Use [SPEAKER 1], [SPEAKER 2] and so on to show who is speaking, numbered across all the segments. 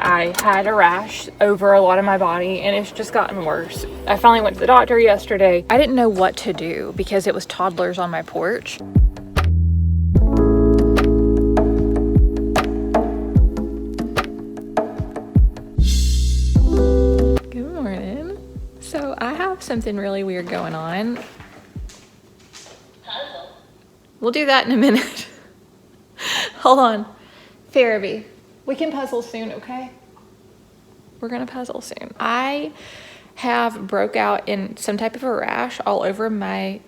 [SPEAKER 1] I had a rash over a lot of my body and it's just gotten worse. I finally went to the doctor yesterday. I didn't know what to do because it was toddlers on my porch. Good morning. So I have something really weird going on. We'll do that in a minute. Hold on. Farabee, we can puzzle soon, okay? We're gonna puzzle soon. I have broke out in some type of a rash all over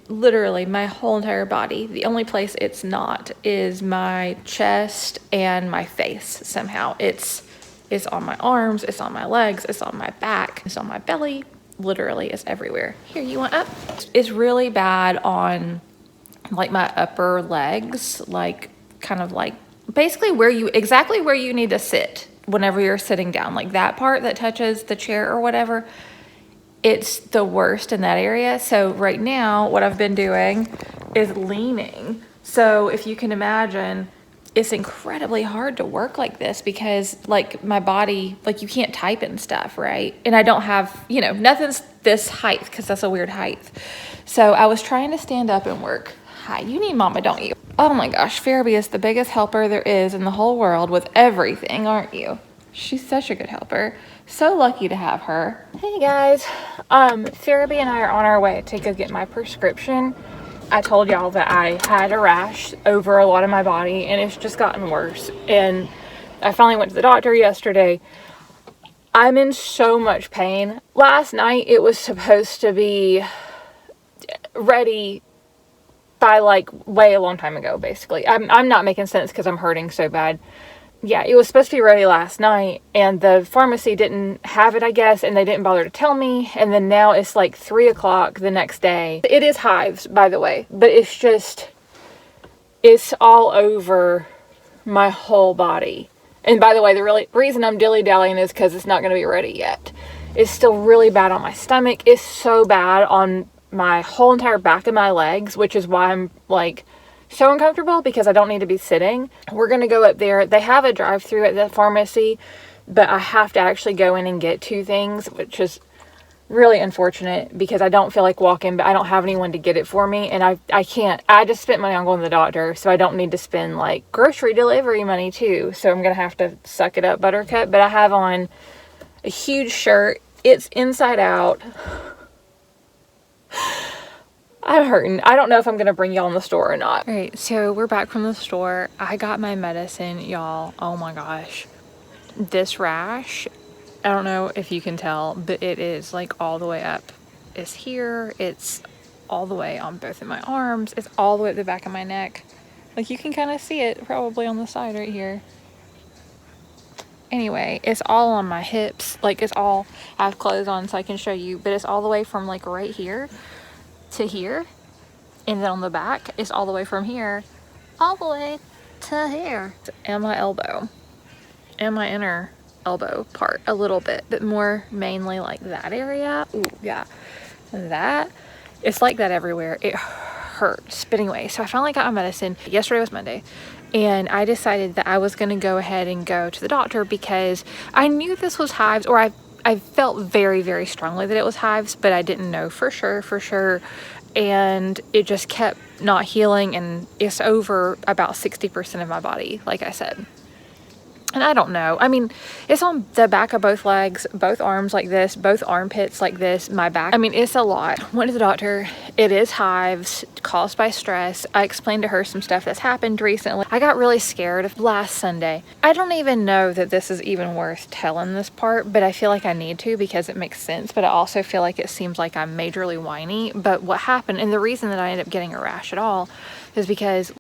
[SPEAKER 1] literally my whole entire body. The only place it's not is my chest and my face somehow. It's on my arms, it's on my legs, it's on my back, it's on my belly. Literally, it's everywhere. Here, you want up? It's really bad on like my upper legs, like kind of like basically exactly where you need to sit whenever you're sitting down, like that part that touches the chair or whatever. It's the worst in that area. So right now what I've been doing is leaning. So if you can imagine, it's incredibly hard to work like this because like my body, like you can't type and stuff, right? And I don't have, nothing's this height because that's a weird height. So I was trying to stand up and work. Hi, you need mama, don't you? Oh my gosh, Farabee is the biggest helper there is in the whole world with everything, aren't you? She's such a good helper. So lucky to have her. Hey guys, Farabee and I are on our way to go get my prescription. I told y'all that I had a rash over a lot of my body and it's just gotten worse. And I finally went to the doctor yesterday. I'm in so much pain. Last night it was supposed to be ready by like way a long time ago, basically. I'm not making sense because I'm hurting so bad. Yeah, it was supposed to be ready last night and the pharmacy didn't have it, I guess, and they didn't bother to tell me. And then now it's like 3 o'clock the next day. It is Hives, by the way, but it's all over my whole body. And by the way, the reason I'm dilly-dallying is because it's not going to be ready yet. It's still really bad on my stomach. It's so bad on my whole entire back of my legs, which is why I'm like so uncomfortable because I don't need to be sitting. We're going to go up there. They have a drive-through at the pharmacy, but I have to actually go in and get 2 things, which is really unfortunate because I don't feel like walking, but I don't have anyone to get it for me. And I can't, I just spent money on going to the doctor, so I don't need to spend like grocery delivery money too. So I'm going to have to suck it up, buttercup. But I have on a huge shirt. It's inside out. I'm hurting. I don't know if I'm going to bring y'all in the store or not. All right, so we're back from the store. I got my medicine, y'all. Oh my gosh. This rash, I don't know if you can tell, but it is like all the way up. It's here. It's all the way on both of my arms. It's all the way up the back of my neck. Like you can kind of see it probably on the side right here. Anyway, it's all on my hips. Like it's all, I have clothes on so I can show you, but it's all the way from like right here to here. And then on the back, it's all the way from here, all the way to here. And my elbow. And my inner elbow part a little bit, but more mainly like that area. Ooh, yeah. That, it's like that everywhere. It hurts. But anyway, so I finally got my medicine. Yesterday was Monday. And I decided that I was going to go ahead and go to the doctor because I knew this was Hives, or I felt very, very strongly that it was Hives, but I didn't know for sure. And it just kept not healing, and it's over about 60% of my body, like I said. And I don't know. I mean, it's on the back of both legs, both arms like this, both armpits like this, my back. I mean, it's a lot. Went to the doctor. It is Hives caused by stress. I explained to her some stuff that's happened recently. I got really scared last Sunday. I don't even know that this is even worth telling this part, but I feel like I need to because it makes sense. But I also feel like it seems like I'm majorly whiny. But what happened, and the reason that I ended up getting a rash at all, is because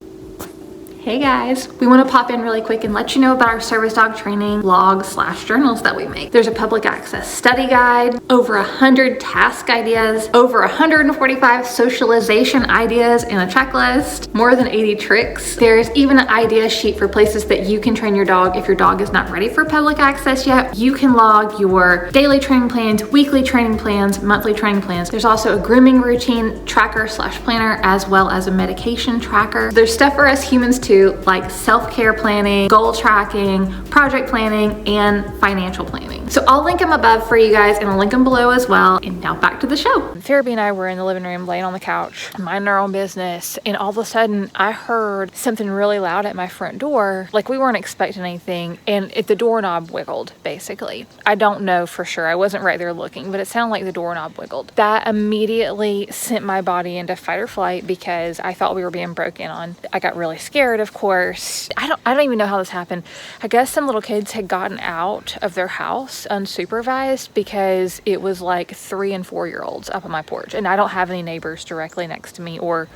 [SPEAKER 1] Hey guys, we want to pop in really quick and let you know about our service dog training vlogs/journals that we make. There's a public access study guide, over 100 task ideas, over 145 socialization ideas and a checklist, more than 80 tricks. There's even an idea sheet for places that you can train your dog if your dog is not ready for public access yet. You can log your daily training plans, weekly training plans, monthly training plans. There's also a grooming routine tracker/planner, as well as a medication tracker. There's stuff for us humans to like self-care planning, goal tracking, project planning, and financial planning. So I'll link them above for you guys and I'll link them below as well. And now back to the show. Farabee and I were in the living room laying on the couch, minding our own business, and all of a sudden I heard something really loud at my front door. Like we weren't expecting anything, and the doorknob wiggled, basically. I don't know for sure. I wasn't right there looking, but it sounded like the doorknob wiggled. That immediately sent my body into fight or flight because I thought we were being broken on. I got really scared, of course. I don't even know how this happened. I guess some little kids had gotten out of their house unsupervised because it was like 3 and 4-year-olds up on my porch, and I don't have any neighbors directly next to me, or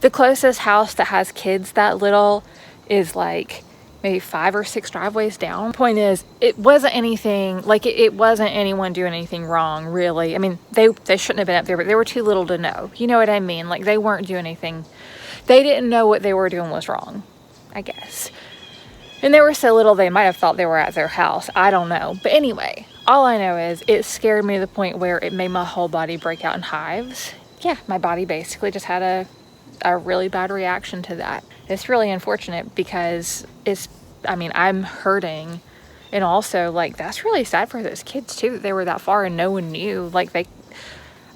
[SPEAKER 1] the closest house that has kids that little is like maybe 5 or 6 driveways down. Point is, it wasn't anything, like it wasn't anyone doing anything wrong, really. I mean, they shouldn't have been up there, but they were too little to know. You know what I mean? Like they weren't doing anything. They didn't know what they were doing was wrong, I guess. And they were so little they might have thought they were at their house. I don't know. But anyway, all I know is it scared me to the point where it made my whole body break out in hives. Yeah, my body basically just had a really bad reaction to that. It's really unfortunate because I'm hurting, and also like that's really sad for those kids too, that they were that far and no one knew.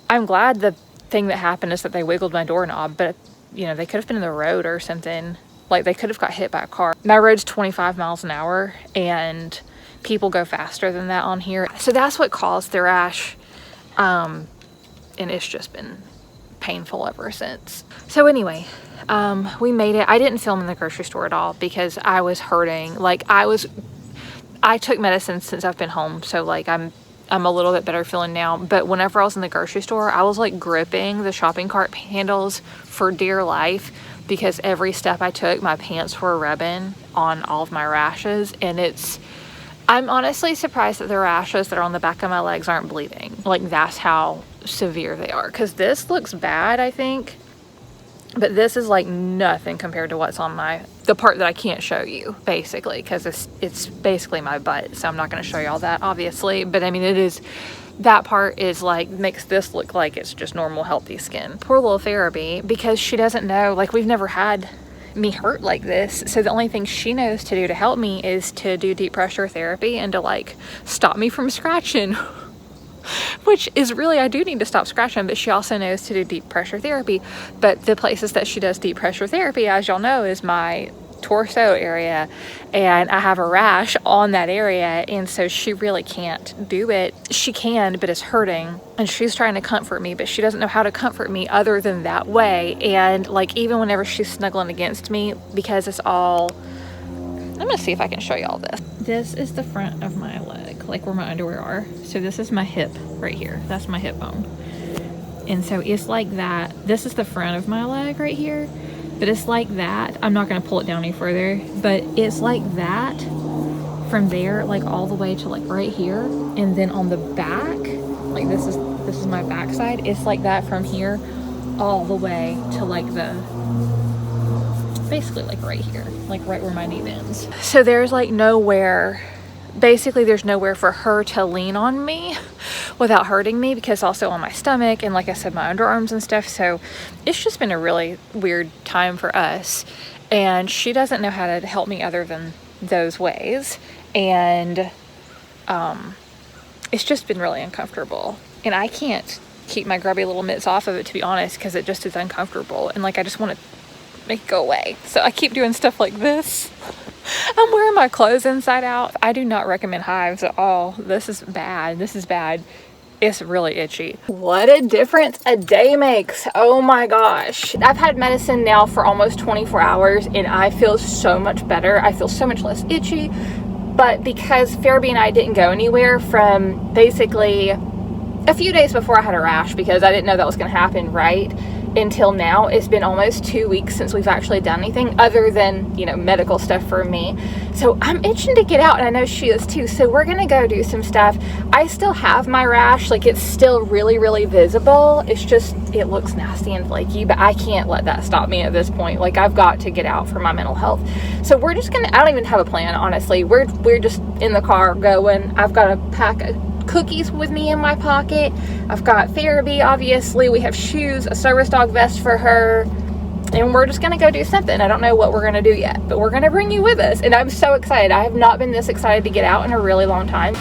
[SPEAKER 1] I'm glad the thing that happened is that they wiggled my doorknob, but you know, they could have been in the road or something. Like they could have got hit by a car. My road's 25 miles an hour and people go faster than that on here. So that's what caused the rash. And it's just been painful ever since. So anyway, we made it. I didn't film in the grocery store at all because I was hurting. I took medicine since I've been home. So like I'm a little bit better feeling now. But whenever I was in the grocery store, I was like gripping the shopping cart handles for dear life because every step I took, my pants were rubbing on all of my rashes. And I'm honestly surprised that the rashes that are on the back of my legs aren't bleeding. Like that's how severe they are. Because this looks bad, I think. But this is like nothing compared to what's on the part that I can't show you, basically, because it's basically my butt. So I'm not going to show you all that, obviously. But I mean, that part is like, makes this look like it's just normal, healthy skin. Poor little Farabee, because she doesn't know, like we've never had me hurt like this. So the only thing she knows to do to help me is to do deep pressure therapy and to like stop me from scratching. Which is really, I do need to stop scratching, but she also knows to do deep pressure therapy. But the places that she does deep pressure therapy, as y'all know, is my torso area, and I have a rash on that area, and so she really can't do it. She can, but it's hurting, and she's trying to comfort me, but she doesn't know how to comfort me other than that way. And like even whenever she's snuggling against me, because it's all, I'm gonna see if I can show you all this. This is the front of my leg, like where my underwear are. So this is my hip right here. That's my hip bone. And so it's like that. This is the front of my leg right here, but it's like that. I'm not gonna pull it down any further, but it's like that from there, like all the way to like right here. And then on the back, like this is my back side. It's like that from here all the way to like basically like right here, like right where my knee bends. So there's like nowhere, basically there's nowhere for her to lean on me without hurting me, because also on my stomach and like I said, my underarms and stuff. So it's just been a really weird time for us, and she doesn't know how to help me other than those ways. And it's just been really uncomfortable, and I can't keep my grubby little mitts off of it, to be honest, because it just is uncomfortable, and like I just want to make it go away. So I keep doing stuff like this. I'm wearing my clothes inside out. I do not recommend Hives at all. This is bad. This is bad. It's really itchy. What a difference a day makes. Oh my gosh. I've had medicine now for almost 24 hours and I feel so much better. I feel so much less itchy. But because Farabee and I didn't go anywhere from basically a few days before I had a rash, because I didn't know that was going to happen right until now, it's been almost 2 weeks since we've actually done anything other than, you know, medical stuff for me. So I'm itching to get out, and I know she is too. So we're gonna go do some stuff. I still have my rash, like it's still really, really visible. It's just, it looks nasty and flaky, but I can't let that stop me at this point. Like I've got to get out for my mental health. So we're just gonna, I don't even have a plan, honestly. We're just in the car going. I've got a pack of cookies with me in my pocket. I've got Farabee, obviously. We have shoes, a service dog vest for her, and we're just gonna go do something. I don't know what we're gonna do yet, but we're gonna bring you with us, and I'm so excited. I have not been this excited to get out in a really long time.